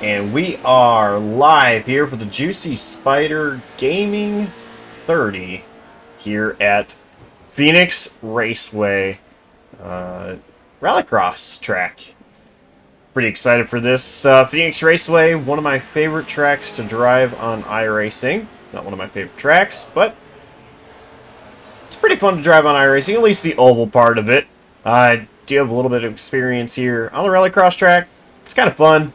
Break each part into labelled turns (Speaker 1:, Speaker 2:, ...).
Speaker 1: And we are live here for the JuicySpydr Gaming 30 here at Phoenix Raceway Rallycross track. Pretty excited for this. Phoenix Raceway, one of my favorite tracks to drive on iRacing. Not one of my favorite tracks, but it's pretty fun to drive on iRacing, at least the oval part of it. I do have a little bit of experience here on the Rallycross track. It's kind of fun.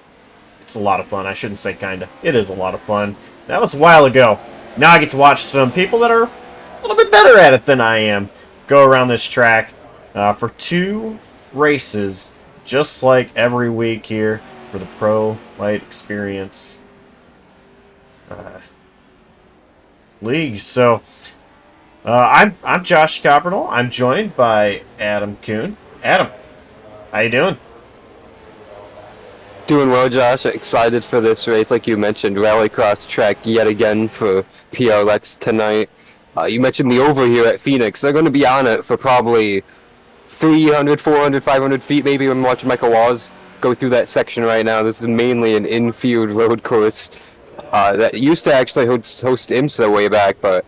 Speaker 1: It's a lot of fun. I shouldn't say kinda. It is a lot of fun. That was a while ago. Now I get to watch some people that are a little bit better at it than I am go around this track for 2 races, just like every week here for the Pro Lite Xperience League. So I'm Josh Coppernoll. I'm joined by Adam Kuhn. Adam, how you doing?
Speaker 2: Doing well, Josh. Excited for this race. Like you mentioned, Rallycross track yet again for PLX tonight. You mentioned the over here at Phoenix. They're going to be on it for probably 300, 400, 500 feet maybe. I'm watching Michael Waz go through that section right now. This is mainly an infield road course that used to actually host IMSA way back, but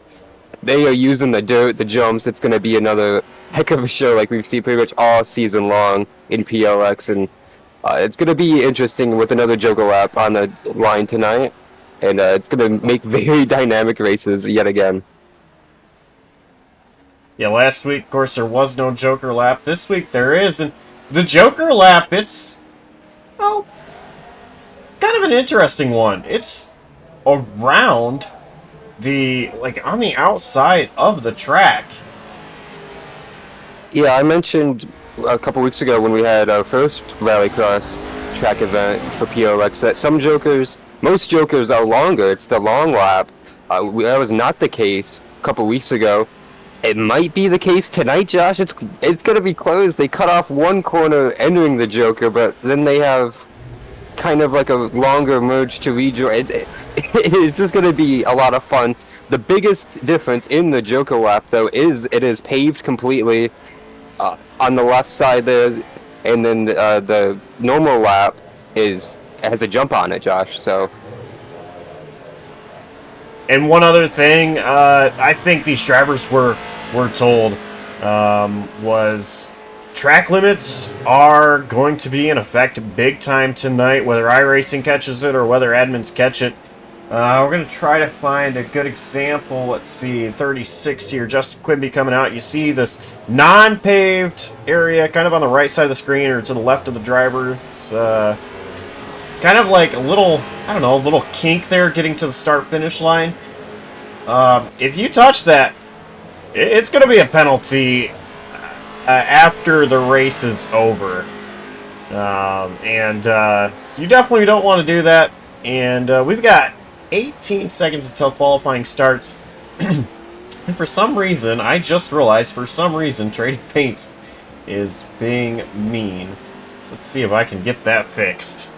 Speaker 2: they are using the dirt, the jumps. It's going to be another heck of a show like we've seen pretty much all season long in PLX, and it's going to be interesting with another Joker lap on the line tonight, and it's going to make very dynamic races yet again.
Speaker 1: Yeah, last week, of course, there was no Joker lap. This week there is, and the Joker lap, it's, well, kind of an interesting one. It's around the, like, on the outside of the track.
Speaker 2: Yeah, I mentioned a couple weeks ago when we had our first Rallycross track event for PLX that some Jokers, most Jokers are longer. It's the long lap. That was not the case a couple weeks ago. It might be the case tonight, Josh. It's going to be close. They cut off one corner entering the Joker, but then they have kind of like a longer merge to rejoin. It's just going to be a lot of fun. The biggest difference in the Joker lap, though, is it is paved completely on the left side there, and then the normal lap has a jump on it, Josh. So.
Speaker 1: And one other thing, I think these drivers were told was track limits are going to be in effect big time tonight, whether iRacing catches it or whether admins catch it. We're going to try to find a good example. Let's see, 36 here, Justin Quimby coming out. You see this non-paved area kind of on the right side of the screen or to the left of the driver. It's kind of like a little, I don't know, a little kink there getting to the start-finish line. If you touch that, it's going to be a penalty after the race is over. So you definitely don't want to do that. And we've got 18 seconds until qualifying starts. And for some reason, I just realized, for some reason, Trading Paints is being mean. So let's see if I can get that fixed.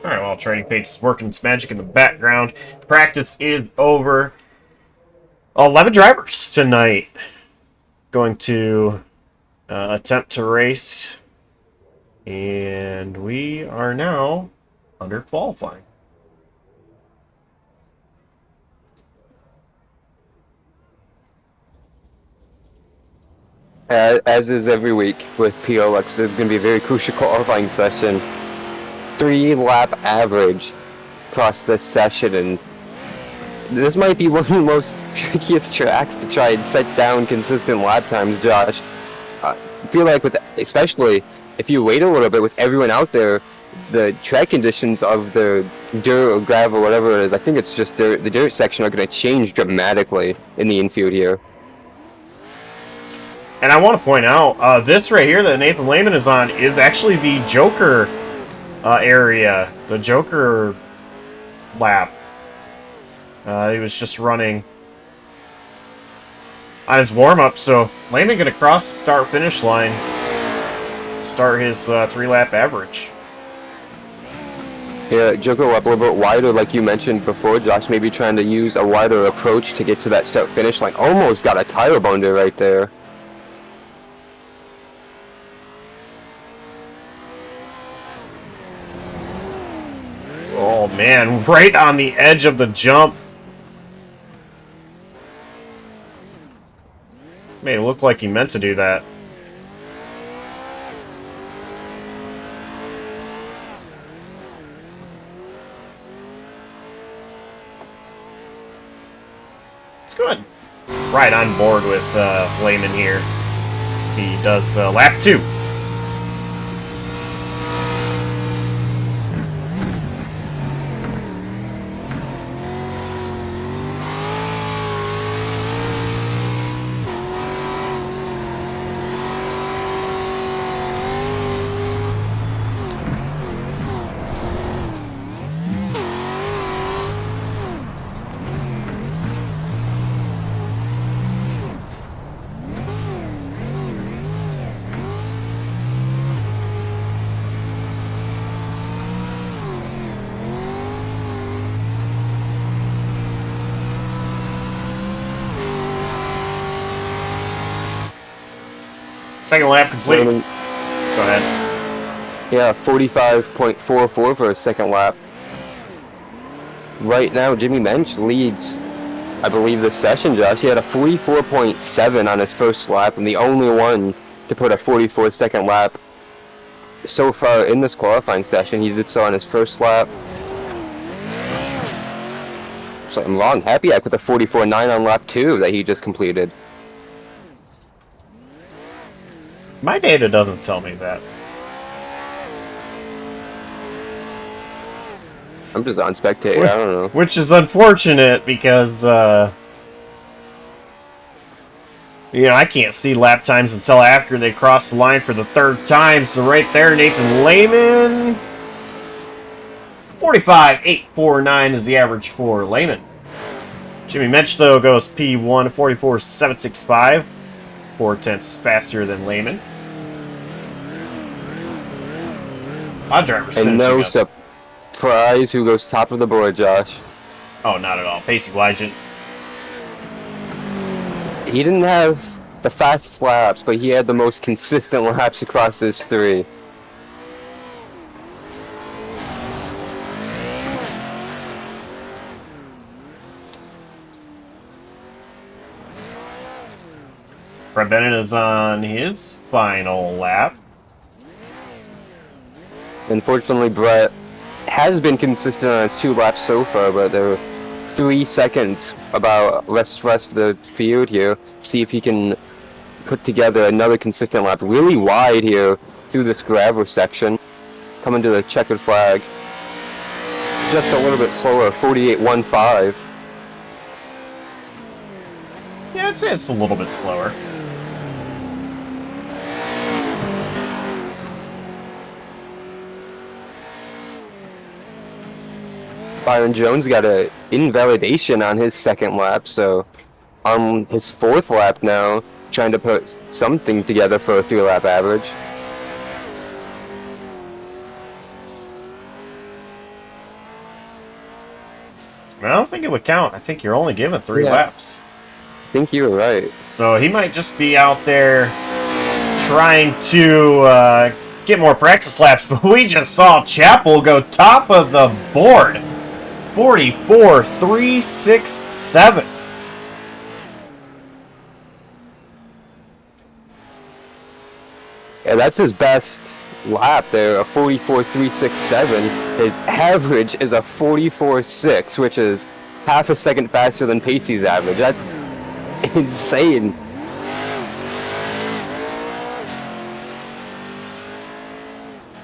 Speaker 1: Alright, well, Trading Paints is working its magic in the background. Practice is over. 11 drivers tonight going to attempt to race. And we are now under qualifying.
Speaker 2: As is every week with PLX, it's going to be a very crucial qualifying session. 3-lap average across this session, and this might be one of the most trickiest tracks to try and set down consistent lap times, Josh. I feel like especially if you wait a little bit with everyone out there, the track conditions of the dirt or gravel, whatever it is, I think it's just dirt, the dirt section are going to change dramatically in the infield here.
Speaker 1: And I want to point out, this right here that Nathan Lehman is on is actually the Joker area, the Joker lap. He was just running on his warm-up, so Lehman going to cross the start-finish line, start his 3-lap average.
Speaker 2: Yeah, Joker up a little bit wider, like you mentioned before, Josh. Maybe trying to use a wider approach to get to that start-finish line. Almost got a tire bonder right there.
Speaker 1: Oh man, right on the edge of the jump. Made it look like he meant to do that. It's good. Right on board with Lehman here. See, he does lap 2. Second lap complete. Go ahead.
Speaker 2: Yeah, 45.44 for a second lap. Right now, Jimmy Mensch leads, I believe, this session, Josh. He had a 44.7 on his first lap, and the only one to put a 44 second lap so far in this qualifying session. He did so on his first lap. So I'm wrong. Happy I put the 44.9 on lap 2 that he just completed.
Speaker 1: My data doesn't tell me that.
Speaker 2: I'm just on spectator, I don't know.
Speaker 1: Which is unfortunate because, you know, I can't see lap times until after they cross the line for the third time. So right there, Nathan Lehman. 45.849 is the average for Lehman. Jimmy Mensch, though, goes P1 44.765. 4/10 faster than Lehman. Odd drivers
Speaker 2: and no
Speaker 1: up.
Speaker 2: Surprise who goes top of the board, Josh.
Speaker 1: Oh, not at all. Pacey Wygent.
Speaker 2: He didn't have the fastest laps, but he had the most consistent laps across his 3.
Speaker 1: Brett Bennett is on his final lap.
Speaker 2: Unfortunately, Brett has been consistent on his 2 laps so far, but they're 3 seconds about rest of the field here. See if he can put together another consistent lap. Really wide here through this gravel section. Coming to the checkered flag. Just a little bit slower, 48.15.
Speaker 1: Yeah, I'd say it's a little bit slower.
Speaker 2: Byron Jones got an invalidation on his second lap, so on his 4th lap now, trying to put something together for a 3-lap average.
Speaker 1: I don't think it would count. I think you're only given 3 laps.
Speaker 2: I think you were right.
Speaker 1: So he might just be out there trying to get more practice laps, but we just saw Chappell go top of the board. 44.367.
Speaker 2: Yeah, that's his best lap there, a 44.367. His average is a 44.6, which is half a second faster than Pacey's average. That's insane.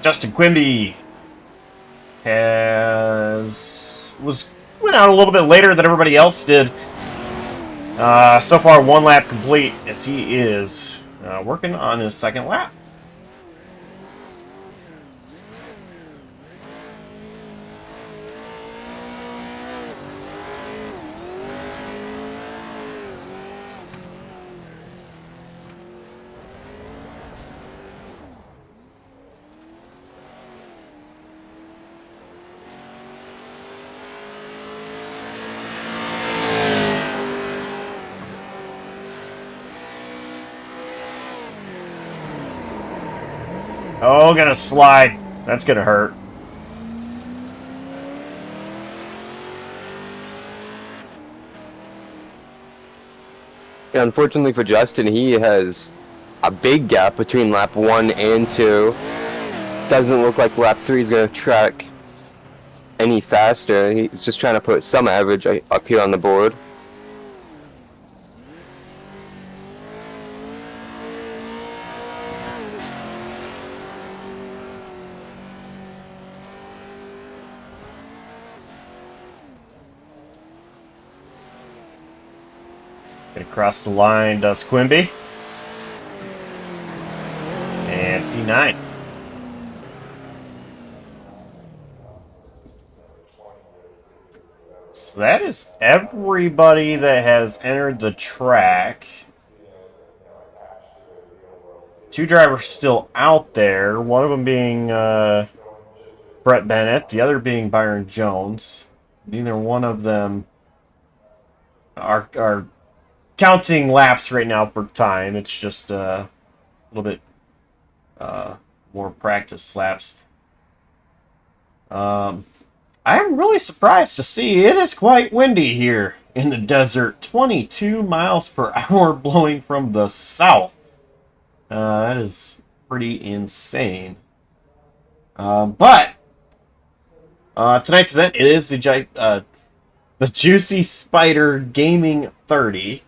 Speaker 1: Justin Quimby went out a little bit later than everybody else did. So far, 1 lap complete as he is working on his second lap. Oh, gonna slide. That's gonna hurt.
Speaker 2: Unfortunately for Justin, he has a big gap between lap 1 and 2. Doesn't look like lap 3 is going to track any faster. He's just trying to put some average up here on the board.
Speaker 1: Across the line does Quimby. And P9. So that is everybody that has entered the track. 2 drivers still out there. One of them being Brett Bennett, the other being Byron Jones. Neither one of them are counting laps right now for time. It's just a little bit more practice laps. I am really surprised to see it is quite windy here in the desert. 22 miles per hour blowing from the south. That is pretty insane. But tonight's event, it is the JuicySpydr Gaming 30.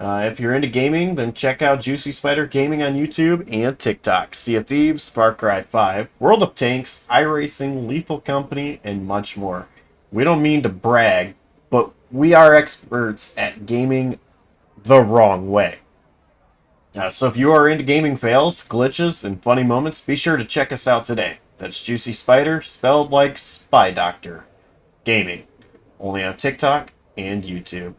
Speaker 1: If you're into gaming, then check out JuicySpydr Gaming on YouTube and TikTok. Sea of Thieves, Far Cry 5, World of Tanks, iRacing, Lethal Company, and much more. We don't mean to brag, but we are experts at gaming the wrong way. So if you are into gaming fails, glitches, and funny moments, be sure to check us out today. That's JuicySpydr, spelled like Spy Doctor. Gaming. Only on TikTok and YouTube.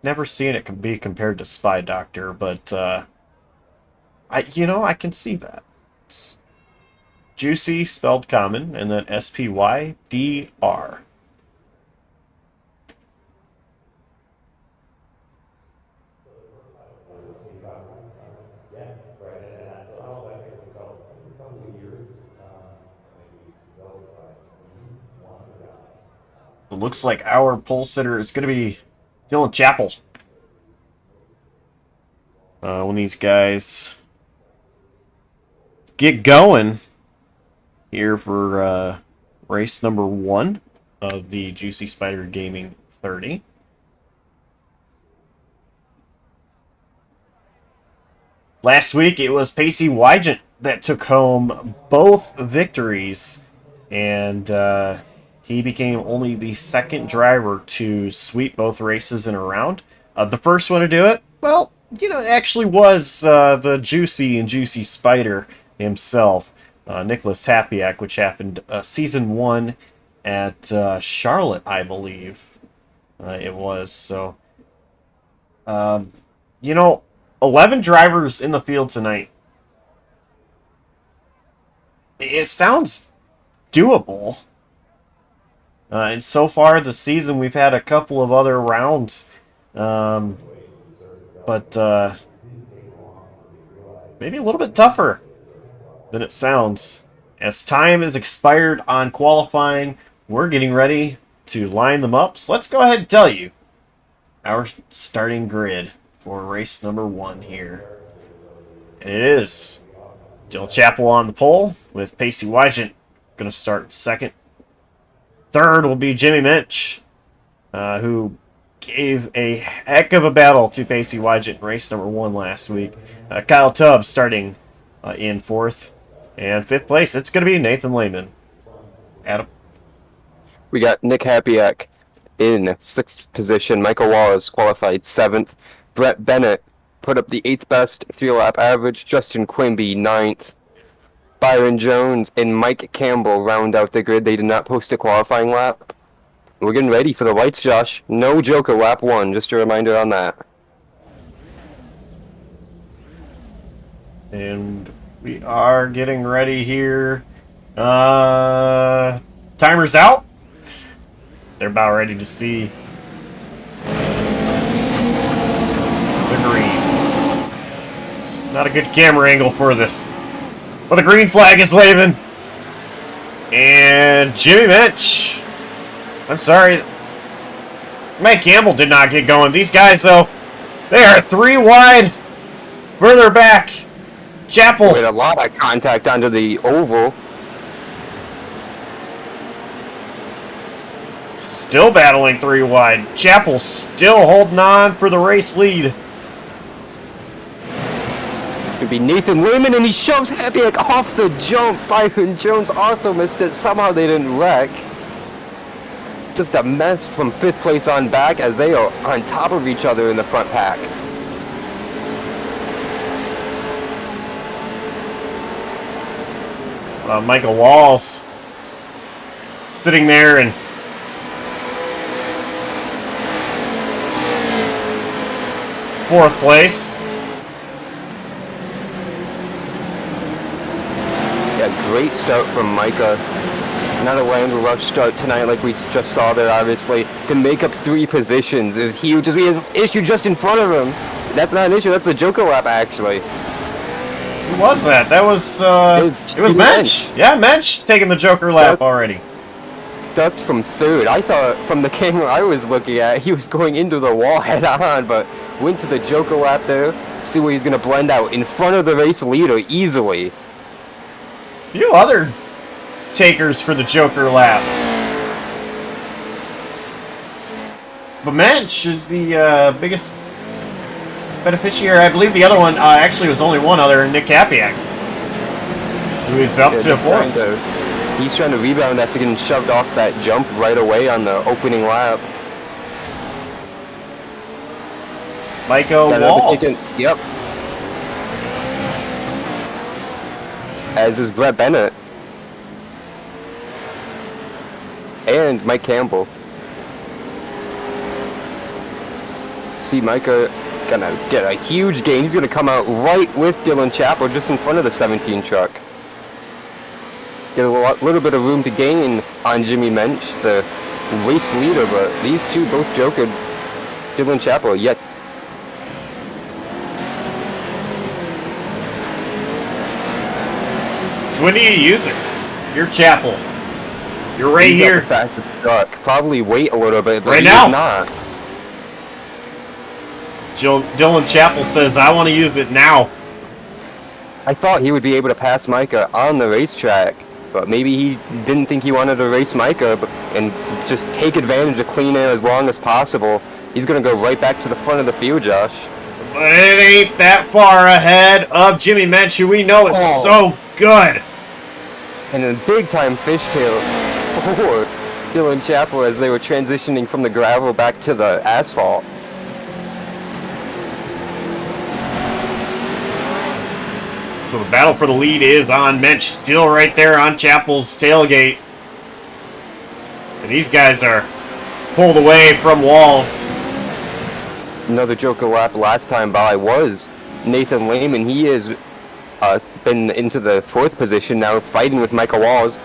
Speaker 1: Never seen it be compared to Spy Doctor, but I can see that. It's Juicy spelled common, and then SPYDR. It looks like our pole sitter is going to be Dylan Chappell. When these guys get going here for race number 1 of the JuicySpydr Gaming 30. Last week it was Pacey Wygant that took home both victories, and he became only the second driver to sweep both races in a round. The first one to do it, well, it actually was the Juicy and JuicySpydr himself, Nicholas Hapiak, which happened season 1 at Charlotte, I believe it was. So, 11 drivers in the field tonight. It sounds doable. And so far this season, we've had a couple of other rounds. But maybe a little bit tougher than it sounds. As time is expired on qualifying, we're getting ready to line them up. So let's go ahead and tell you our starting grid for race number 1 here. And it is Dylan Chappell on the pole, with Pacey Wygant going to start second. Third will be Jimmy Minch, who gave a heck of a battle to Pacey Wygant in race number 1 last week. Kyle Tubbs starting in 4th. And 5th place, it's going to be Nathan Lehman. Adam.
Speaker 2: We got Nick Hapiak in 6th position. Michael Wallace qualified 7th. Brett Bennett put up the 8th best 3-lap average. Justin Quimby 9th. Byron Jones and Mike Campbell round out the grid. They did not post a qualifying lap. We're getting ready for the lights, Josh. No joker lap 1. Just a reminder on that.
Speaker 1: And we are getting ready here. Timer's out. They're about ready to see Not a good camera angle for this. But the green flag is waving. And Jimmy Mensch. I'm sorry. Mike Campbell did not get going. These guys, though, they are 3 wide. Further back. Chapel.
Speaker 2: With a lot of contact onto the oval.
Speaker 1: Still battling 3 wide. Chapel still holding on for the race lead.
Speaker 2: Could be Nathan Lehman, and he shoves Happy off the jump. Byron Jones also missed it. Somehow they didn't wreck. Just a mess from 5th place on back as they are on top of each other in the front pack.
Speaker 1: Michael Walls sitting there and fourth place.
Speaker 2: Yeah, great start from Micah. Not a land rush start tonight like we just saw there, obviously. To make up 3 positions is huge. As we have issue just in front of him. That's not an issue, that's the Joker lap, actually.
Speaker 1: Who was that? That was, it was Mensch. Yeah, Mensch taking the Joker lap already.
Speaker 2: Ducked from 3rd. I thought from the camera I was looking at, he was going into the wall head on, but went to the Joker lap there. See where he's going to blend out in front of the race leader easily.
Speaker 1: Few other takers for the Joker lap. But Mensch is the biggest beneficiary. I believe the other one actually was only one other, Nick Capiak, who is up to 4th.
Speaker 2: He's trying to rebound after getting shoved off that jump right away on the opening lap.
Speaker 1: Micah Walls.
Speaker 2: Yep. As is Brett Bennett. And Mike Campbell. See Micah gonna get a huge gain. He's gonna come out right with Dylan Chapel just in front of the 17 truck. Get a little bit of room to gain on Jimmy Mensch, the race leader, but these two both jokered Dylan Chapel yet.
Speaker 1: So when do you use it? You're Chapel. You're right
Speaker 2: He's
Speaker 1: here.
Speaker 2: Got the fastest truck. Probably wait a little bit, but
Speaker 1: right
Speaker 2: he's
Speaker 1: now.
Speaker 2: Not.
Speaker 1: Dylan Chapel says, I want to use it now.
Speaker 2: I thought he would be able to pass Micah on the racetrack, but maybe he didn't think he wanted to race Micah and just take advantage of clean air as long as possible. He's going to go right back to the front of the field, Josh.
Speaker 1: But it ain't that far ahead of Jimmy Mensch, who we know is so good.
Speaker 2: And a big-time fishtail for Dylan Chapel as they were transitioning from the gravel back to the asphalt.
Speaker 1: So the battle for the lead is on. Mensch still right there on Chapel's tailgate. And these guys are pulled away from Walls.
Speaker 2: Another Joker lap last time by was Nathan Lehman. He has been into the 4th position now, fighting with Michael Walls.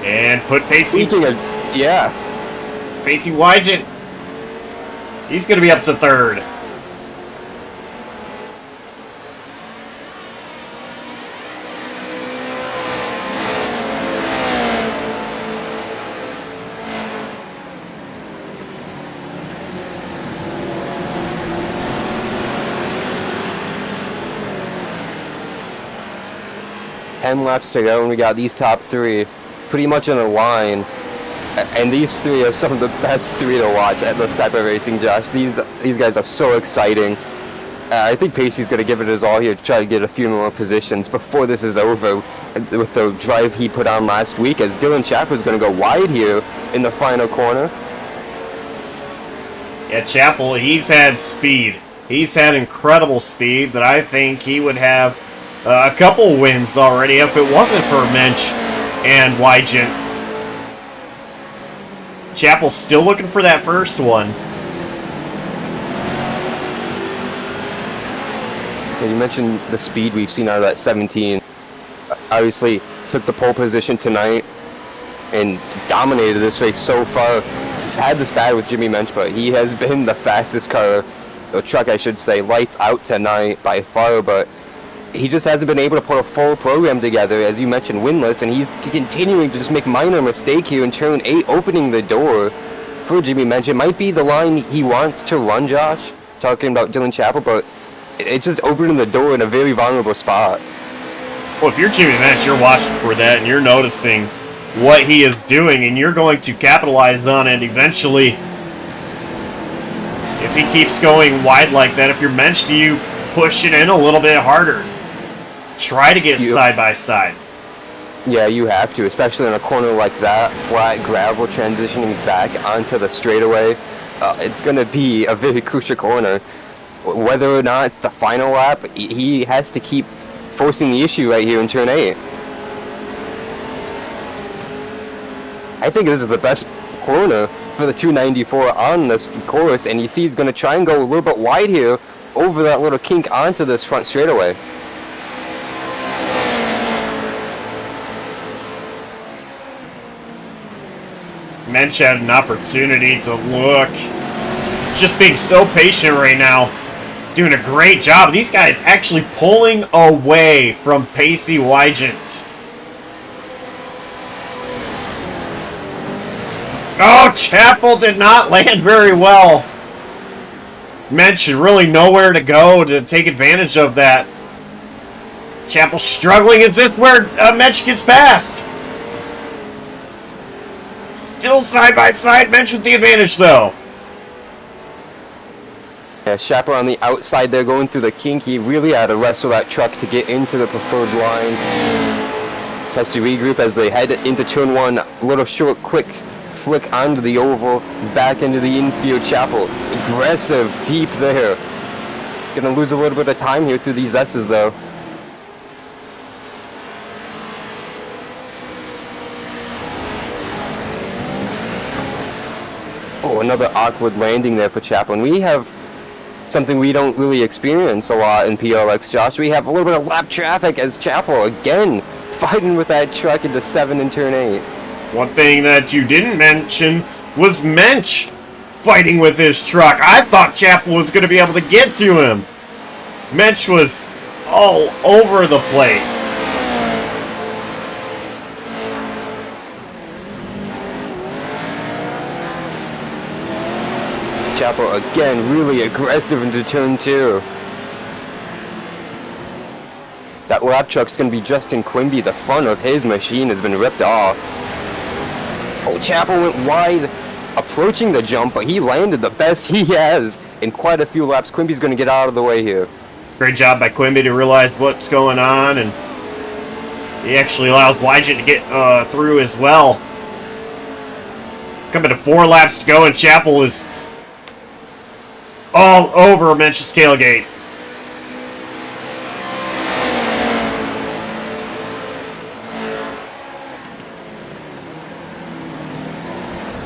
Speaker 1: And put Pacey.
Speaker 2: Speaking of, yeah.
Speaker 1: Pacey Wygent. He's going to be up to 3rd.
Speaker 2: Laps to go, and we got these top 3 pretty much in a line, and these 3 are some of the best 3 to watch at this type of racing, Josh. These guys are so exciting. I think Pacey's going to give it his all here to try to get a few more positions before this is over with the drive he put on last week, as Dylan Chapel is going to go wide here in the final corner.
Speaker 1: Yeah, Chapel, he's had speed. He's had incredible speed that I think he would have a couple wins already if it wasn't for Mensch and Wygent. Chapel's still looking for that first one.
Speaker 2: Yeah, you mentioned the speed we've seen out of that 17. Obviously, took the pole position tonight and dominated this race so far. He's had this bad with Jimmy Mensch, but he has been the fastest car or truck I should say, lights out tonight by far, but he just hasn't been able to put a full program together, as you mentioned, winless, and he's continuing to just make minor mistake here in turn 8, opening the door for Jimmy Mensch. It might be the line he wants to run, Josh, talking about Dylan Chappell, but it's just opening the door in a very vulnerable spot.
Speaker 1: Well, if you're Jimmy Mensch, you're watching for that, and you're noticing what he is doing, and you're going to capitalize on it eventually. If he keeps going wide like that, if you're Mensch, do you push it in a little bit harder? Try to get side by side.
Speaker 2: Yeah, you have to, especially in a corner like that, flat gravel transitioning back onto the straightaway. It's going to be a very crucial corner. Whether or not it's the final lap, he has to keep forcing the issue right here in turn 8. I think this is the best corner for the 294 on this course, and you see he's going to try and go a little bit wide here over that little kink onto this front straightaway.
Speaker 1: Mensch had an opportunity to look. Just being so patient right now. Doing a great job. These guys actually pulling away from Pacey Wygant. Oh, Chappell did not land very well. Mensch really nowhere to go to take advantage of that. Chappell struggling. Is this where Mensch gets past? Still side by side. Mensch with the advantage though.
Speaker 2: Yeah, Chappell on the outside there going through the kink. He really had to wrestle that truck to get into the preferred line. Has to regroup as they head into turn 1. A little short, quick flick onto the oval, back into the infield. Chappell, aggressive, deep there. Gonna lose a little bit of time here through these S's though. Oh, another awkward landing there for Chappell. And we have something we don't really experience a lot in PLX, Josh. We have a little bit of lap traffic as Chappell, again, fighting with that truck into 7 in turn 8.
Speaker 1: One thing that you didn't mention was Mensch fighting with his truck. I thought Chappell was going to be able to get to him. Mensch was all over the place.
Speaker 2: Chappell again really aggressive into turn 2. That lap truck's going to be Justin Quimby. The front of his machine has been ripped off. Oh, Chappell went wide approaching the jump, but he landed the best he has in quite a few laps. Quimby's going to get out of the way here.
Speaker 1: Great job by Quimby to realize what's going on, and he actually allows Wygant to get through as well. Coming to 4 laps to go, and Chappell is all over Mensch's tailgate.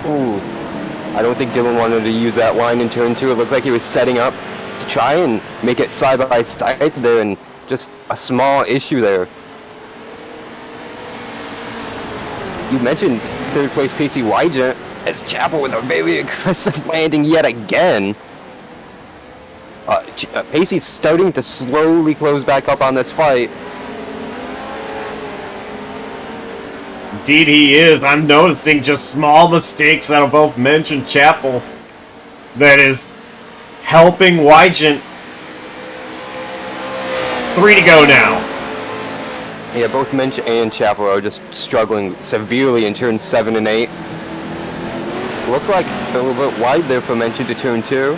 Speaker 2: Ooh, I don't think Dylan wanted to use that line in turn 2. It looked like he was setting up to try and make it side by side there, and just a small issue there. You mentioned third place Pacey Wygant as Chappell with a very aggressive landing yet again. Pacey's starting to slowly close back up on this fight.
Speaker 1: Indeed he is. I'm noticing just small mistakes out of both Mensch and Chappell that is helping Wygant. 3 to go now.
Speaker 2: Yeah, both Mensch and Chappell are just struggling severely in turns 7 and 8. Looked like a little bit wide there for Mensch into turn 2.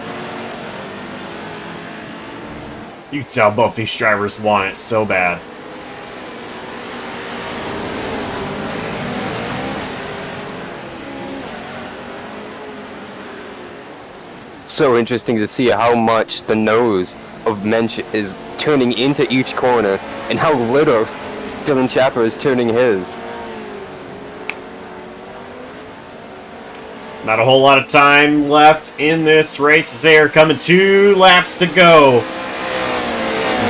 Speaker 1: You can tell both these drivers want it so bad.
Speaker 2: So interesting to see how much the nose of Mensch is turning into each corner and how little Dylan Chappell is turning his.
Speaker 1: Not a whole lot of time left in this race as they are coming 2 laps to go.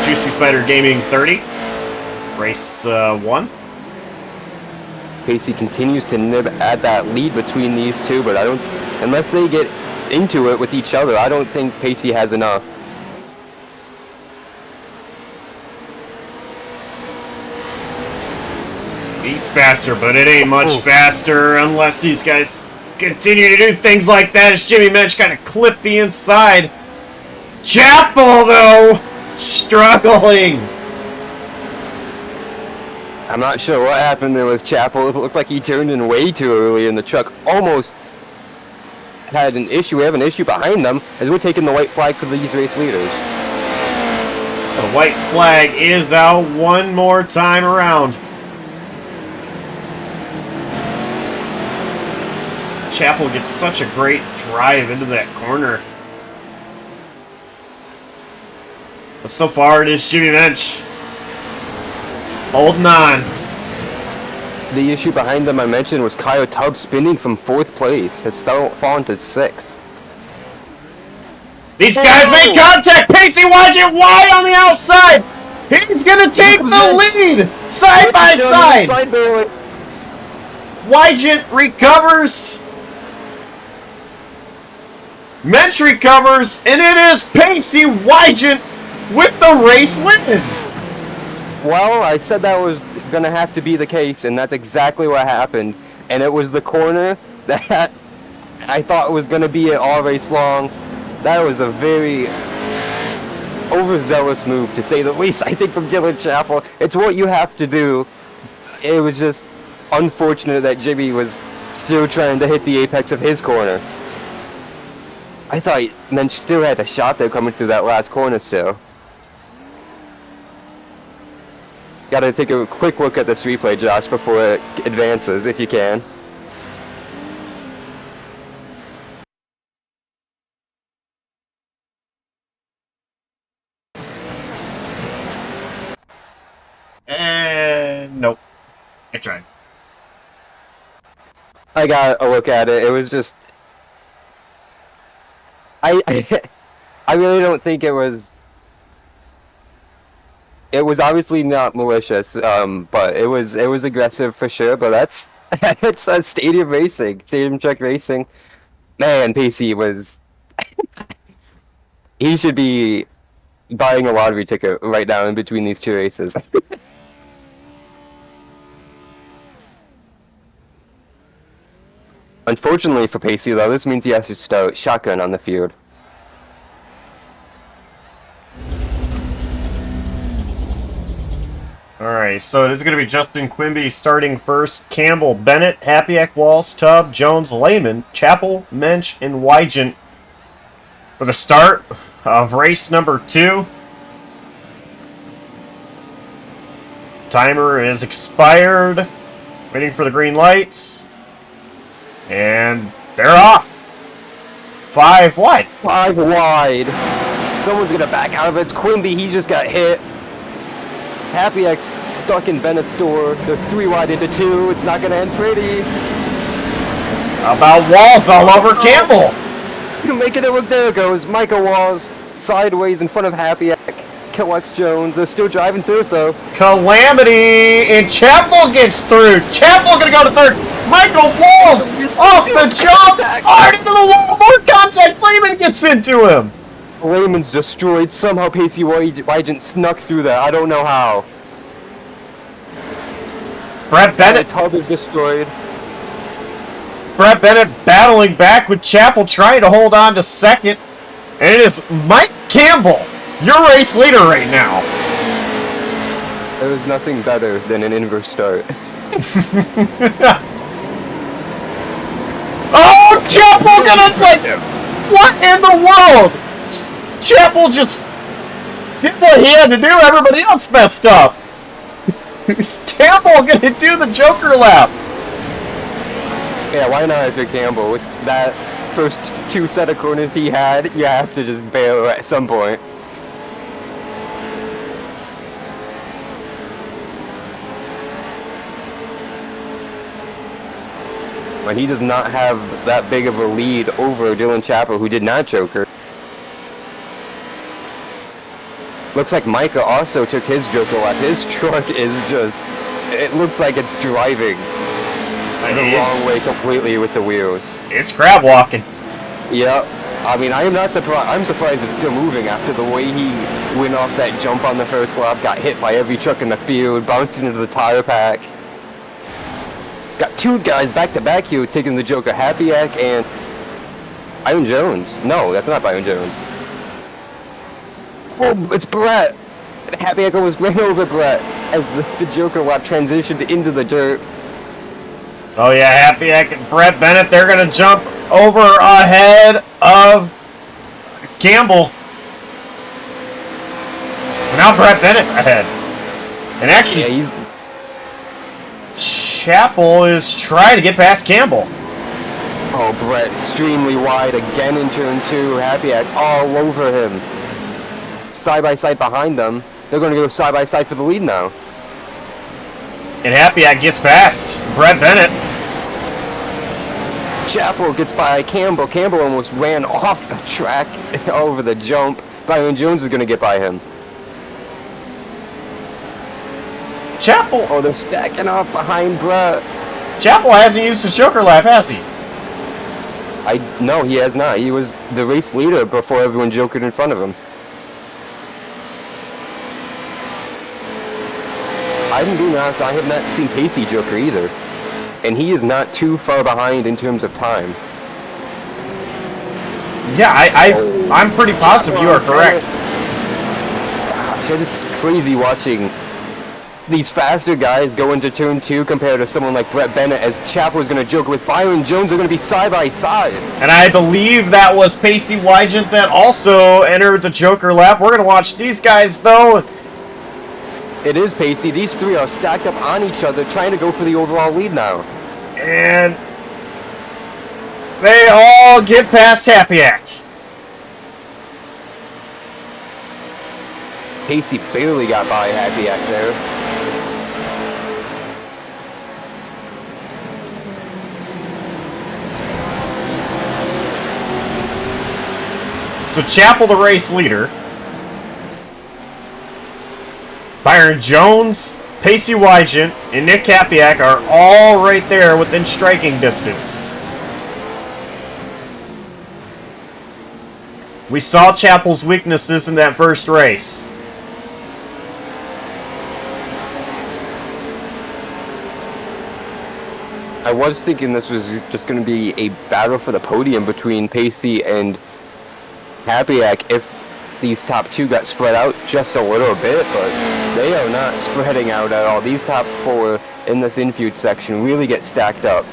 Speaker 1: JuicySpydr Gaming 30. Race 1.
Speaker 2: Pacey continues to nib at that lead between these two, but I don't, unless they get into it with each other. I don't think Pacey has enough.
Speaker 1: He's faster, but it ain't much faster unless these guys continue to do things like that as Jimmy Mensch kind of clipped the inside. Chapel, though, struggling.
Speaker 2: I'm not sure what happened there with Chapel. It looked like he turned in way too early and the truck almost had an issue. We have an issue behind them as we're taking the white flag for these race leaders.
Speaker 1: The white flag is out one more time around. Chapel gets such a great drive into that corner. But so far it is Jimmy Mensch holding on.
Speaker 2: The issue behind them I mentioned was Kyle Tubbs spinning from 4th place, has fallen to 6th.
Speaker 1: These guys make contact. Pacey Wygant wide on the outside. He's gonna take the lead side by side. Wygant recovers. Mensch recovers, and it is Pacey Wygant with the race win.
Speaker 2: Well, I said that was going to have to be the case, and that's exactly what happened. And it was the corner that I thought was going to be it all race long. That was a very overzealous move, to say the least, I think, from Dylan Chapel. It's what you have to do. It was just unfortunate that Jimmy was still trying to hit the apex of his corner. I thought Mensch still had a shot there coming through that last corner still. Gotta take a quick look at this replay, Josh, before it advances, if you can.
Speaker 1: And nope. I tried.
Speaker 2: I got a look at it. It was just... I really don't think it was... It was obviously not malicious, but it was aggressive for sure. But that's it's stadium racing, stadium truck racing. Man, Pacey was. He should be buying a lottery ticket right now in between these two races. Unfortunately for Pacey, though, this means he has to start shotgun on the field.
Speaker 1: Alright, so it is going to be Justin Quimby starting first. Campbell, Bennett, Hapiak, Walls, Tubb, Jones, Lehman, Chapel, Mensch, and Wygant for the start of race number 2. Timer is expired. Waiting for the green lights. And they're off. 5 wide.
Speaker 2: 5 wide. Someone's going to back out of it. It's Quimby. He just got hit. Happy X stuck in Bennett's door. They're 3 wide into 2. It's not going to end pretty.
Speaker 1: How about Walls all over Campbell?
Speaker 2: Making it look. There it goes. Micah Walls sideways in front of Happy X. PLX Jones. They're still driving through it, though.
Speaker 1: Calamity, and Chapel gets through. Chapel going to go to third. Michael Walls off the jump. Hard into the wall. More contact. Lehman gets into him.
Speaker 2: Lehman's destroyed. Somehow Pacey Wygant snuck through that. I don't know how.
Speaker 1: Brett Bennett.
Speaker 2: The tub is destroyed.
Speaker 1: Brett Bennett battling back with Chapel trying to hold on to second. And it is Mike Campbell, your race leader right now.
Speaker 2: There was nothing better than an inverse start.
Speaker 1: Oh, Chapel gonna like, what in the world? Chapel just did what he had to do. Everybody else messed up. Campbell gonna do the Joker lap.
Speaker 2: Yeah, why not if you're Campbell? With that first 2 set of corners he had, you have to just bail at some point. But he does not have that big of a lead over Dylan Chapel, who did not Joker. Looks like Micah also took his Joker lap. His truck is just... It looks like it's driving the wrong way completely with the wheels.
Speaker 1: It's crab walking.
Speaker 2: Yep. I mean, I am not surprised. I'm surprised it's still moving after the way he went off that jump on the first lap, got hit by every truck in the field, bounced into the tire pack. Got two guys back to back here taking the Joker, Happyack and Byron Jones. No, that's not Byron Jones. Oh, it's Brett. And Happyack almost ran over Brett as the Joker lap transitioned into the dirt.
Speaker 1: Oh yeah, Happyack and Brett Bennett, they're going to jump over ahead of Campbell. So now Brett Bennett ahead. And actually,
Speaker 2: yeah,
Speaker 1: Chapel is trying to get past Campbell.
Speaker 2: Oh, Brett extremely wide again in turn 2. Happyack all over him. Side by side behind them. They're going to go side by side for the lead now.
Speaker 1: And Happyack gets past Brett Bennett.
Speaker 2: Chapel gets by Campbell. Campbell almost ran off the track over the jump. Byron Jones is going to get by him.
Speaker 1: Chapel.
Speaker 2: Oh, they're stacking up behind Brett.
Speaker 1: Chapel hasn't used his Joker lap, has he?
Speaker 2: No, he has not. He was the race leader before everyone jokered in front of him. I'm being honest, I have not seen Pacey Joker either. And he is not too far behind in terms of time.
Speaker 1: Yeah, I'm pretty positive you are correct.
Speaker 2: Gosh, it's crazy watching these faster guys go into turn 2 compared to someone like Brett Bennett, as Chapel is going to joker with Byron Jones. They're going to be side by side.
Speaker 1: And I believe that was Pacey Wygant that also entered the Joker lap. We're going to watch these guys, though.
Speaker 2: It is Pacey. These three are stacked up on each other, trying to go for the overall lead now.
Speaker 1: And they all get past Happyack.
Speaker 2: Pacey barely got by Happyack there.
Speaker 1: So Chapel, the race leader. Byron Jones, Pacey Wygant, and Nick Happyack are all right there within striking distance. We saw Chapel's weaknesses in that first race.
Speaker 2: I was thinking this was just going to be a battle for the podium between Pacey and Happyack if these top two got spread out just a little bit, but they are not spreading out at all. These top four in this infield section really get stacked up.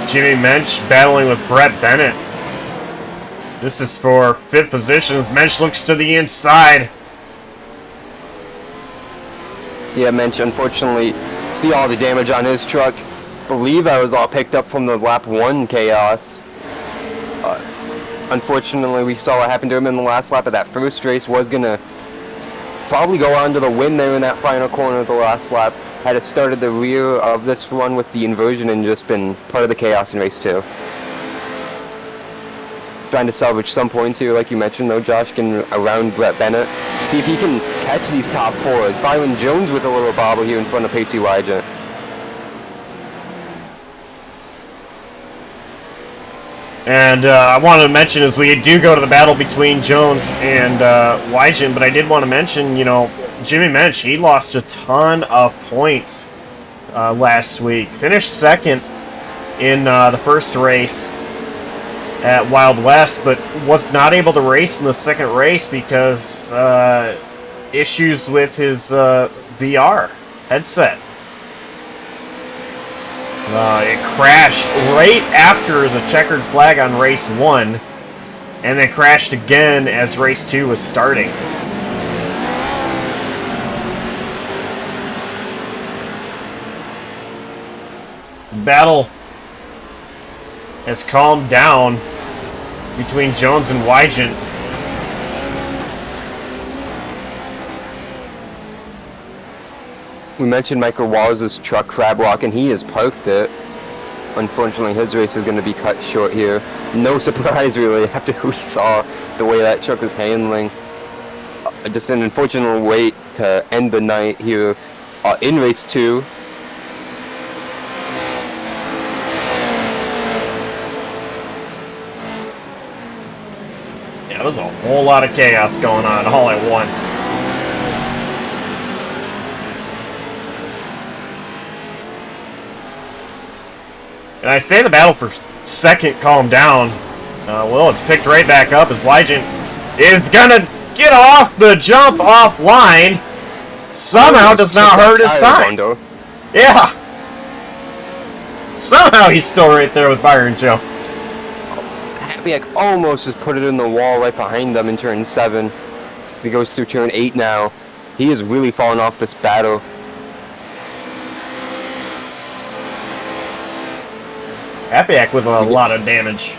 Speaker 1: Jimmy Mensch battling with Brett Bennett. This is for 5th position as Mensch looks to the inside.
Speaker 2: Yeah, Mensch, unfortunately, see all the damage on his truck. Believe that was all picked up from the lap 1 chaos. Unfortunately, we saw what happened to him in the last lap of that first race. Was gonna probably go on to the win there in that final corner of the last lap. Had started the rear of this one with the inversion and just been part of the chaos in race 2. Trying to salvage some points here, like you mentioned, though, Josh, can around Brett Bennett. See if he can catch these top fours. Byron Jones with a little bobble here in front of Pacey Wygant.
Speaker 1: And I wanted to mention as we do go to the battle between Jones and Wygant, but I did want to mention, you know, Jimmy Mensch, he lost a ton of points last week. Finished 2nd in the first race at Wild West, but was not able to race in the 2nd race because issues with his VR headset. It crashed right after the checkered flag on race 1, and then crashed again as race 2 was starting. Battle has calmed down between Jones and Wygant.
Speaker 2: We mentioned Michael Wallace's truck crab walk, and he has parked it. Unfortunately, his race is going to be cut short here. No surprise, really, after we saw the way that truck was handling. Just an unfortunate way to end the night here in race 2.
Speaker 1: Yeah, there's a whole lot of chaos going on all at once. And I say the battle for second calmed down. Well, it's picked right back up as Wygent is gonna get off the jump offline. Somehow does not hurt his time. Yeah. Somehow he's still right there with Byron Jones.
Speaker 2: Happy almost just put it in the wall right behind them in turn 7. As he goes through turn 8 now. He is really falling off this battle.
Speaker 1: Happyak with a lot of damage.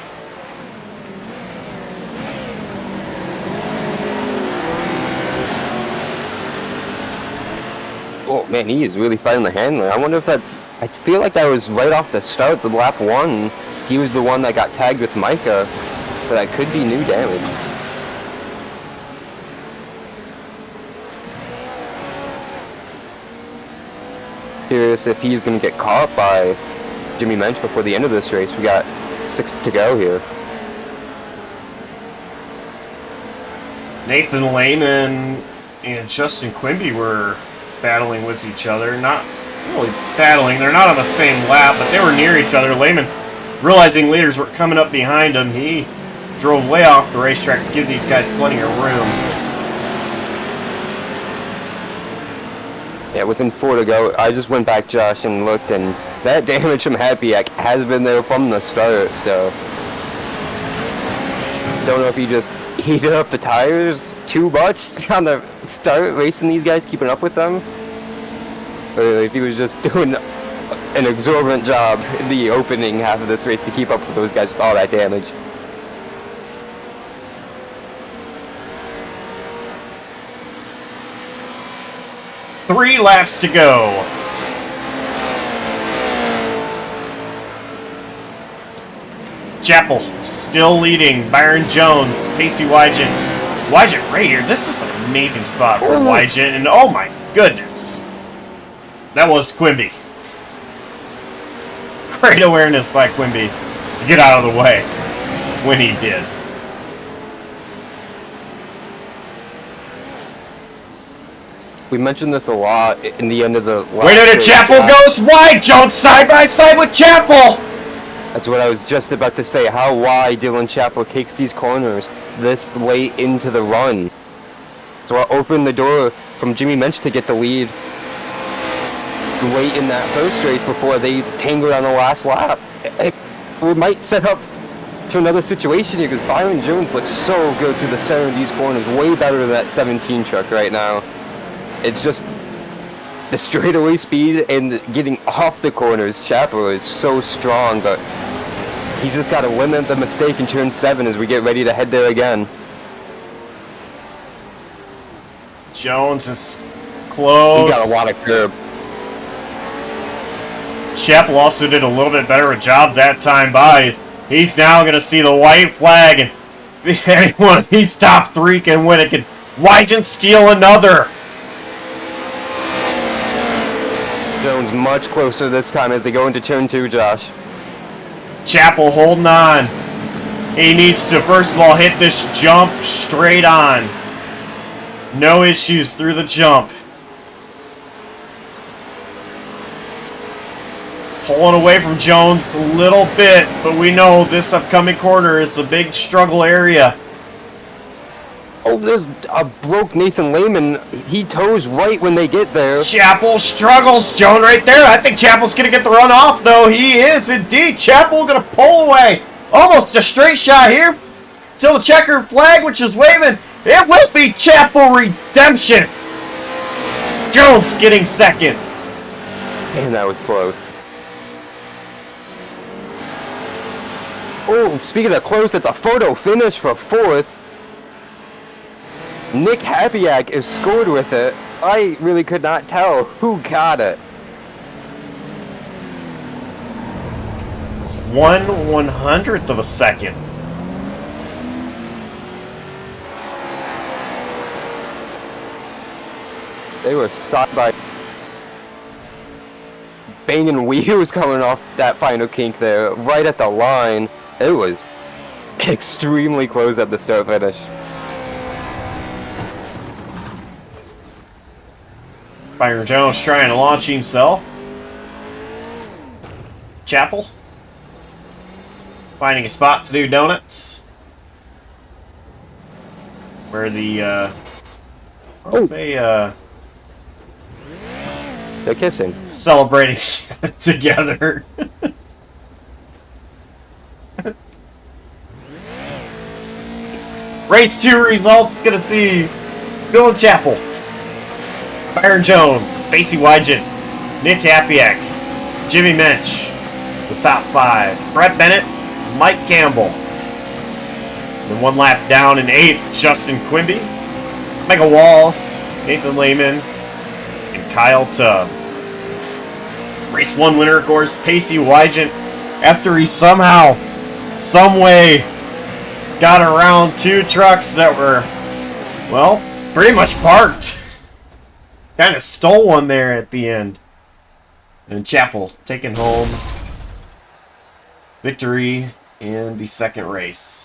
Speaker 2: Oh man, he is really fighting the handler. I wonder if that's... I feel like that was right off the start, the lap 1. He was the one that got tagged with Micah. So that could be new damage. Curious if he's going to get caught by Jimmy Mensch before the end of this race. We got 6 to go here.
Speaker 1: Nathan Lehman and Justin Quimby were battling with each other. Not really battling. They're not on the same lap, but they were near each other. Lehman, realizing leaders were coming up behind him, he drove way off the racetrack to give these guys plenty of room.
Speaker 2: Yeah, within 4 to go. I just went back, Josh, and looked, and that damage from Happyak has been there from the start, so... Don't know if he just heated up the tires too much on the start, racing these guys, keeping up with them. Or if he was just doing an exorbitant job in the opening half of this race to keep up with those guys with all that damage.
Speaker 1: Three laps to go. Chapel still leading. Byron Jones, Pacey Wygent. Wygent right here. This is an amazing spot for Wygent, and oh my goodness. That was Quimby. Great awareness by Quimby to get out of the way when he did.
Speaker 2: We mentioned this a lot in the end of the last
Speaker 1: Wait until Chapel goes wide! Jones side by side with Chapel!
Speaker 2: That's what I was just about to say, how wide Dylan Chapel takes these corners this late into the run. So I'll open the door from Jimmy Mensch to get the lead late in that first race before they tangled on the last lap. We might set up to another situation here because Byron Jones looks so good through the center of these corners, way better than that 17 truck right now. It's just the straightaway speed and getting off the corners. Chapel is so strong, but he's just got to limit the mistake in turn 7 as we get ready to head there again.
Speaker 1: Jones is close.
Speaker 2: He got a lot of curb.
Speaker 1: Chapel also did a little bit better a job that time by. He's now going to see the white flag, and if any one of these top 3 can win it, can Wygent steal another?
Speaker 2: Jones much closer this time as they go into turn 2, Josh.
Speaker 1: Chapel holding on. He needs to, first of all, hit this jump straight on. No issues through the jump. He's pulling away from Jones a little bit, but we know this upcoming corner is a big struggle area.
Speaker 2: Oh, there's a broke Nathan Lehman. He toes right when they get there.
Speaker 1: Chapel struggles. Jones right there. I think Chapel's going to get the run off, though. He is indeed. Chapel going to pull away. Almost a straight shot here. Till the checker flag, which is waving. It will be Chapel redemption. Jones getting second.
Speaker 2: Man, that was close. Oh, speaking of close, it's a photo finish for 4th. Nick Happyak is scored with it. I really could not tell who got it.
Speaker 1: It's 1/100th of a second.
Speaker 2: They were side by banging wheels coming off that final kink there, right at the line. It was extremely close at the start finish.
Speaker 1: Byron Jones trying to launch himself. Chapel finding a spot to do donuts. Where the
Speaker 2: They're kissing.
Speaker 1: Celebrating together. Race 2 results. Gonna see Dylan Chapel, Byron Jones, Facey Wygent, Nick Apiak, Jimmy Mensch, the top 5. Brett Bennett, Mike Campbell. Then 1 lap down in 8th, Justin Quimby, Michael Walls, Nathan Lehman, and Kyle Tubb. Race 1 winner, of course, Pacey Wygent, after he somehow, someway, got around 2 trucks that were, well, pretty much parked. Kind of stole one there at the end. And Chapel taking home victory in the 2nd race.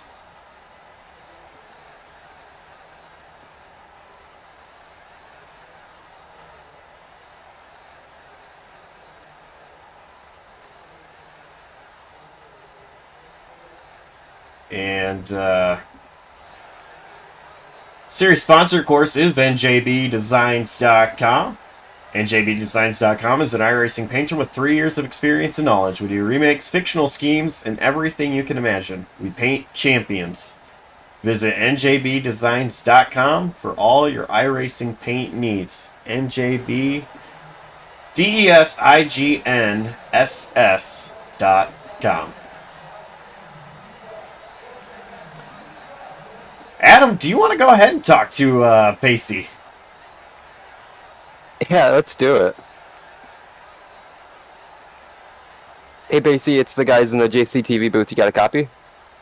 Speaker 1: And series sponsor, of course, is NJBDesigns.com. NJBDesigns.com is an iRacing painter with 3 years of experience and knowledge. We do remakes, fictional schemes, and everything you can imagine. We paint champions. Visit NJBDesigns.com for all your iRacing paint needs. NJBDesigns.com. Adam, do you want to go ahead and talk to Pacey?
Speaker 2: Yeah, let's do it. Hey, Pacey, it's the guys in the JCTV booth. You got a copy?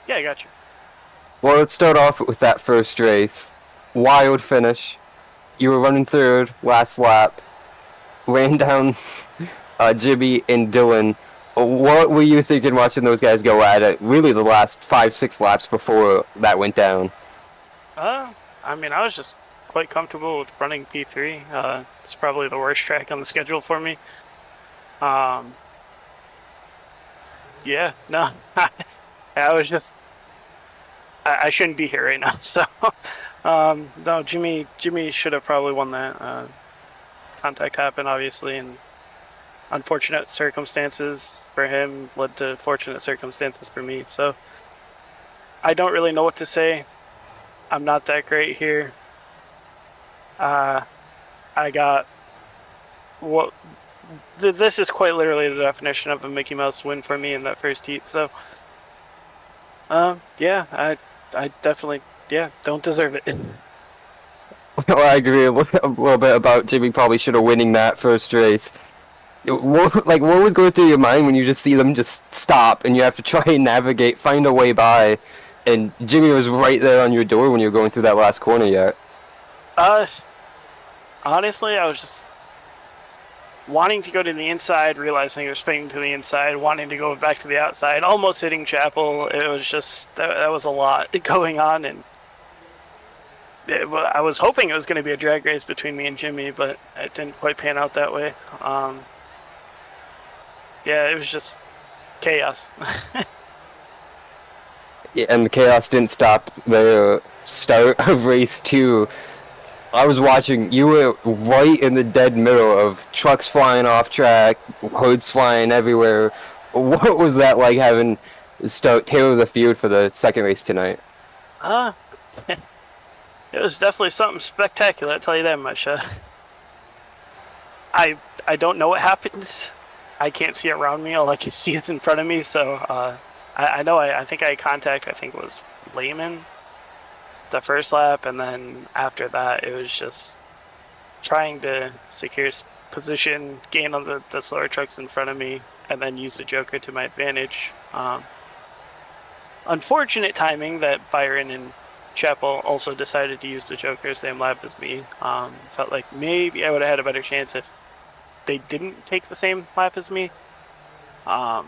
Speaker 3: Yeah, I got you.
Speaker 2: Well, let's start off with that first race. Wild finish. You were running third, last lap. Ran down Jimmy and Dylan. What were you thinking watching those guys go at it? Really the last 5-6 laps before that went down.
Speaker 3: I mean, I was just quite comfortable with running P3. It's probably the worst track on the schedule for me. Yeah, no, I was just, I shouldn't be here right now. So, no, Jimmy should have probably won that. Contact happened, obviously, and unfortunate circumstances for him led to fortunate circumstances for me. So, I don't really know what to say. I'm not that great here. I got what this is quite literally the definition of a Mickey Mouse win for me in that first heat. So, yeah, I definitely don't deserve it.
Speaker 2: Well, I agree a little bit about Jimmy probably should have winning that first race. What was going through your mind when you just see them just stop and you have to try and navigate, find a way by? And Jimmy was right there on your door when you were going through that last corner yet.
Speaker 3: Honestly, I was just wanting to go to the inside, realizing it was spinning to the inside, wanting to go back to the outside, almost hitting Chapel. It was just, that was a lot going on, and I was hoping it was going to be a drag race between me and Jimmy, but it didn't quite pan out that way. Yeah, it was just chaos.
Speaker 2: Yeah, and the chaos didn't stop the start of race 2. I was watching, you were right in the dead middle of trucks flying off track, hoods flying everywhere. What was that like having start tail of the field for the second race tonight?
Speaker 3: It was definitely something spectacular, I'll tell you that much. I don't know what happened. I can't see around me, all I can see is in front of me, so I know I think I had contact, I think it was Lehman the first lap, and then after that it was just trying to secure position, gain on the slower trucks in front of me, and then use the Joker to my advantage. Unfortunate timing that Byron and Chapel also decided to use the Joker same lap as me. Felt like maybe I would have had a better chance if they didn't take the same lap as me. But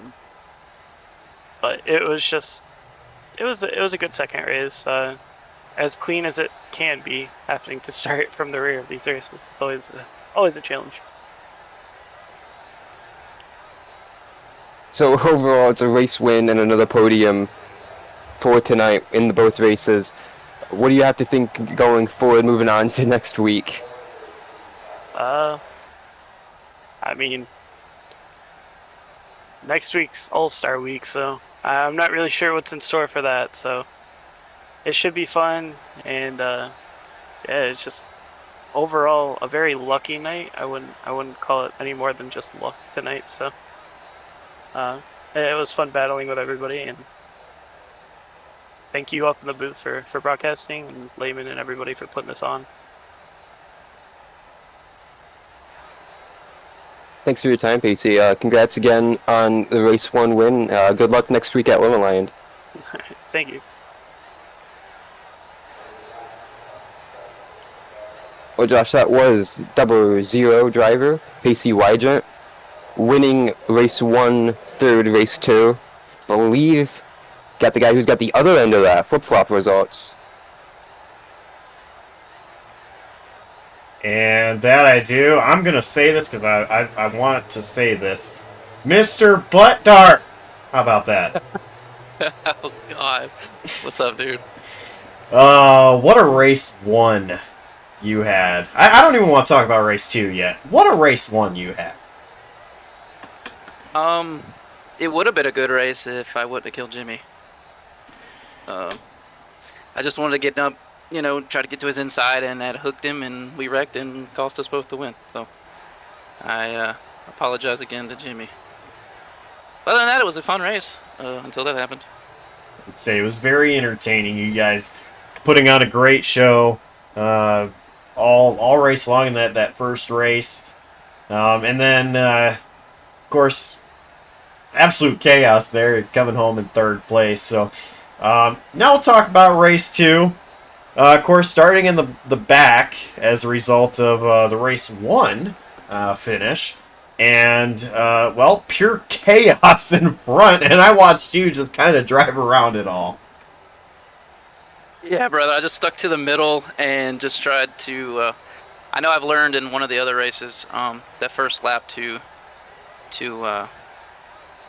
Speaker 3: it was just, it was a good second race. As clean as it can be, having to start from the rear of these races. It's always a challenge.
Speaker 2: So overall, it's a race win and another podium for tonight in both races. What do you have to think going forward, moving on to next week?
Speaker 3: I mean, next week's All-Star week, so I'm not really sure what's in store for that. So it should be fun, and yeah, it's just overall a very lucky night. I wouldn't call it any more than just luck tonight. So it was fun battling with everybody, and thank you up in the booth for broadcasting, and Layman and everybody for putting this on.
Speaker 2: Thanks for your time, Pacey. Congrats again on the race 1 win. Good luck next week at Limaland.
Speaker 3: Thank you.
Speaker 2: Well, Josh, that was 00 driver, Pacey Wygent, winning race 1, third race 2. Believe got the guy who's got the other end of that, flip-flop results.
Speaker 1: And that I do. I'm going to say this because I want to say this. Mr. Butt Dart! How about that?
Speaker 4: Oh, God. What's up, dude?
Speaker 1: What a race 1 you had. I don't even want to talk about race 2 yet. What a race 1 you had.
Speaker 4: It would have been a good race if I wouldn't have killed Jimmy. I just wanted to get up, try to get to his inside, and that hooked him, and we wrecked and cost us both the win. So I apologize again to Jimmy. Other than that, it was a fun race until that happened.
Speaker 1: I'd say it was very entertaining. You guys putting on a great show all race long in that first race. And then, of course, absolute chaos there, coming home in third place. So now we'll talk about race 2. Of course, starting in the back as a result of the race 1 finish. And, well, pure chaos in front. And I watched you just kind of drive around it all.
Speaker 4: Yeah, brother. I just stuck to the middle and just tried to. I know I've learned in one of the other races, that first lap to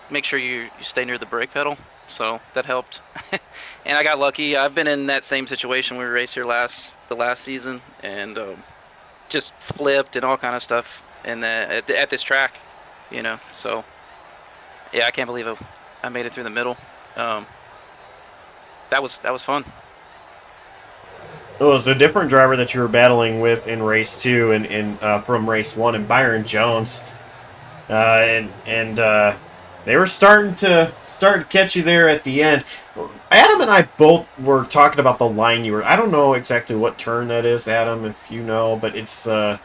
Speaker 4: make sure you stay near the brake pedal. So that helped, and I got lucky. I've been in that same situation. We raced here the last season, and just flipped and all kind of stuff. And at this track, So yeah, I can't believe I made it through the middle. That was fun.
Speaker 1: It was a different driver that you were battling with in race 2 and from race 1, and Byron Jones, and they were starting to catch you there at the end. Adam and I both were talking about the line you were. I don't know exactly what turn that is, Adam, if you know, but it's
Speaker 2: 7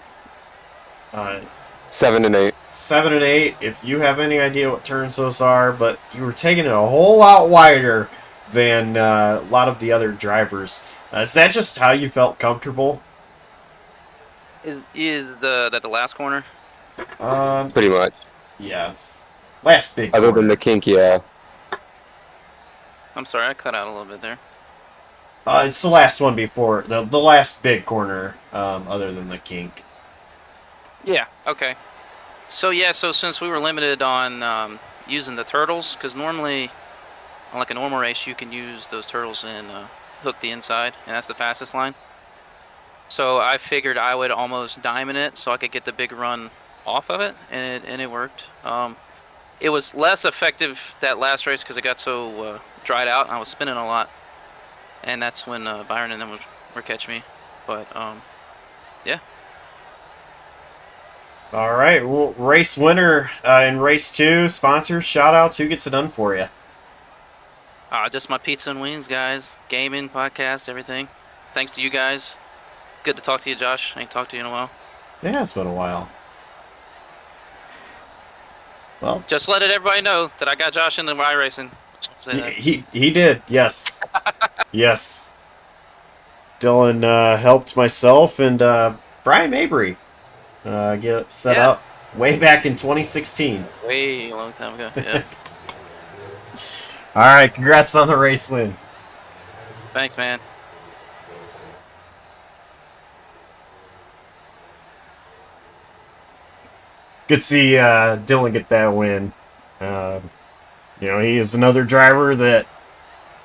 Speaker 2: and 8.
Speaker 1: 7 and 8. If you have any idea what turns those are, but you were taking it a whole lot wider than a lot of the other drivers. Is that just how you felt comfortable?
Speaker 4: Is that the last corner?
Speaker 2: Pretty much.
Speaker 1: Yeah, it's last big
Speaker 2: Other
Speaker 1: corner.
Speaker 2: than the kink, yeah.
Speaker 4: I'm sorry, I cut out a little bit there.
Speaker 1: It's the last one before the last big corner, other than the kink.
Speaker 4: Yeah. Okay. So since we were limited on using the turtles, because normally, on like a normal race, you can use those turtles and hook the inside, and that's the fastest line. So I figured I would almost diamond it so I could get the big run off of it, and it worked. It was less effective that last race because it got so dried out, and I was spinning a lot, and that's when Byron and them were catching me. But yeah.
Speaker 1: All right, well, race winner in race 2, sponsors, shout-outs, who gets it done for you?
Speaker 4: Just my pizza and wings, guys. Gaming, podcast, everything. Thanks to you guys. Good to talk to you, Josh. I ain't talked to you in a while.
Speaker 1: Yeah, it's been a while. Well,
Speaker 4: Just letting everybody know that I got Josh into iRacing. Say that.
Speaker 1: he did, yes. Yes. Dylan helped myself and Brian Mabry get set
Speaker 4: Yeah.
Speaker 1: up way back in 2016.
Speaker 4: Way a long time ago. Yeah.
Speaker 1: All right, congrats on the race win.
Speaker 4: Thanks, man.
Speaker 1: Good to see Dylan get that win. He is another driver that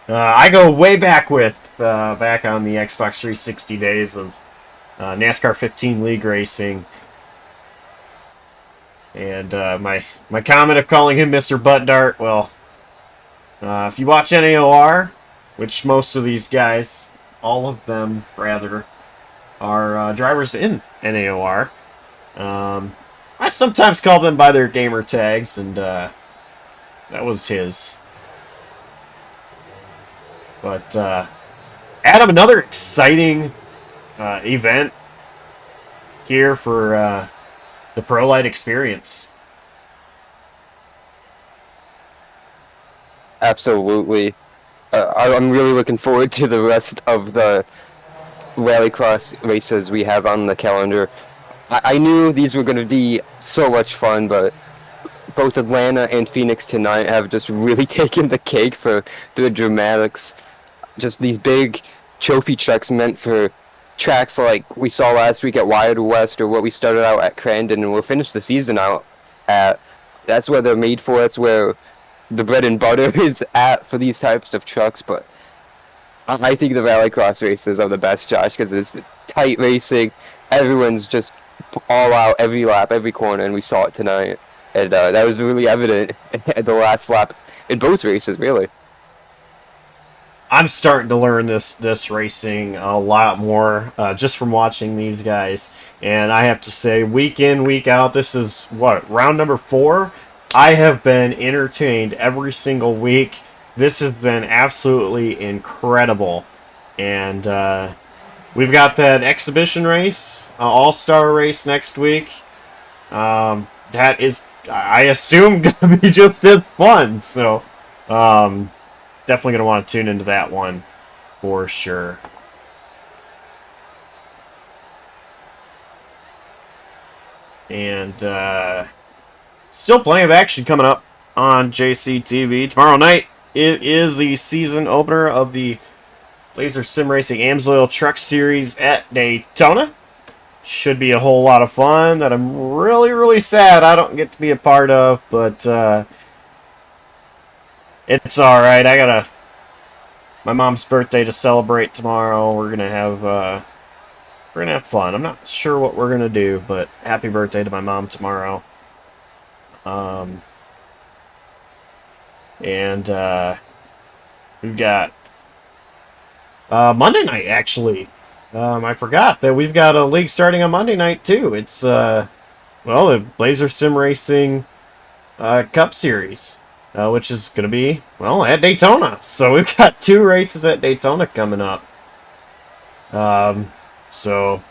Speaker 1: I go way back with, back on the Xbox 360 days of NASCAR 15 League Racing. And my comment of calling him Mr. Butt Dart, well, if you watch NAOR, which most of these guys, all of them rather, are drivers in NAOR, I sometimes call them by their gamer tags, and that was his. But Adam, another exciting event here for the Pro Lite Xperience.
Speaker 2: Absolutely. I'm really looking forward to the rest of the Rallycross races we have on the calendar. I knew these were going to be so much fun, but both Atlanta and Phoenix tonight have just really taken the cake for the dramatics. Just these big trophy trucks meant for tracks like we saw last week at Wild West, or what we started out at Crandon, and we'll finish the season out at. That's where they're made for. That's where the bread and butter is at for these types of trucks. But I think the Rallycross races are the best, Josh, because it's tight racing. Everyone's just all out every lap, every corner, and we saw it tonight. And that was really evident at the last lap in both races, really.
Speaker 1: I'm starting to learn this racing a lot more just from watching these guys. And I have to say, week in, week out, this is, what, round number 4? I have been entertained every single week. This has been absolutely incredible. And we've got that exhibition race, all-star race next week. That is, I assume, going to be just as fun. So, definitely going to want to tune into that one for sure. And still plenty of action coming up on JCTV. Tomorrow night, it is the season opener of the Laser Sim Racing AmsOil Truck Series at Daytona. Should be a whole lot of fun that I'm really, really sad I don't get to be a part of, but it's alright. I got my mom's birthday to celebrate tomorrow. We're gonna have fun. I'm not sure what we're gonna do, but happy birthday to my mom tomorrow. And we've got Monday night, actually. I forgot that we've got a league starting on Monday night too. It's the Laser Sim Racing Cup Series. Which is going to be, well, at Daytona. So we've got 2 races at Daytona coming up. So,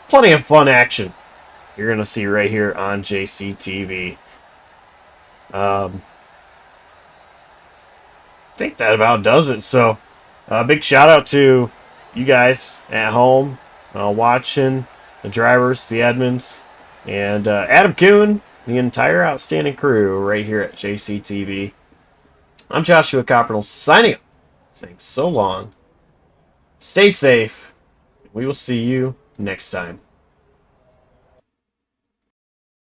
Speaker 1: plenty of fun action you're going to see right here on JCTV. I think that about does it. So, big shout out to you guys at home watching, the drivers, the admins, and Adam Kuhn, the entire outstanding crew right here at JCTV. I'm Joshua Coppernell signing up, saying so long. Stay safe. We will see you next time.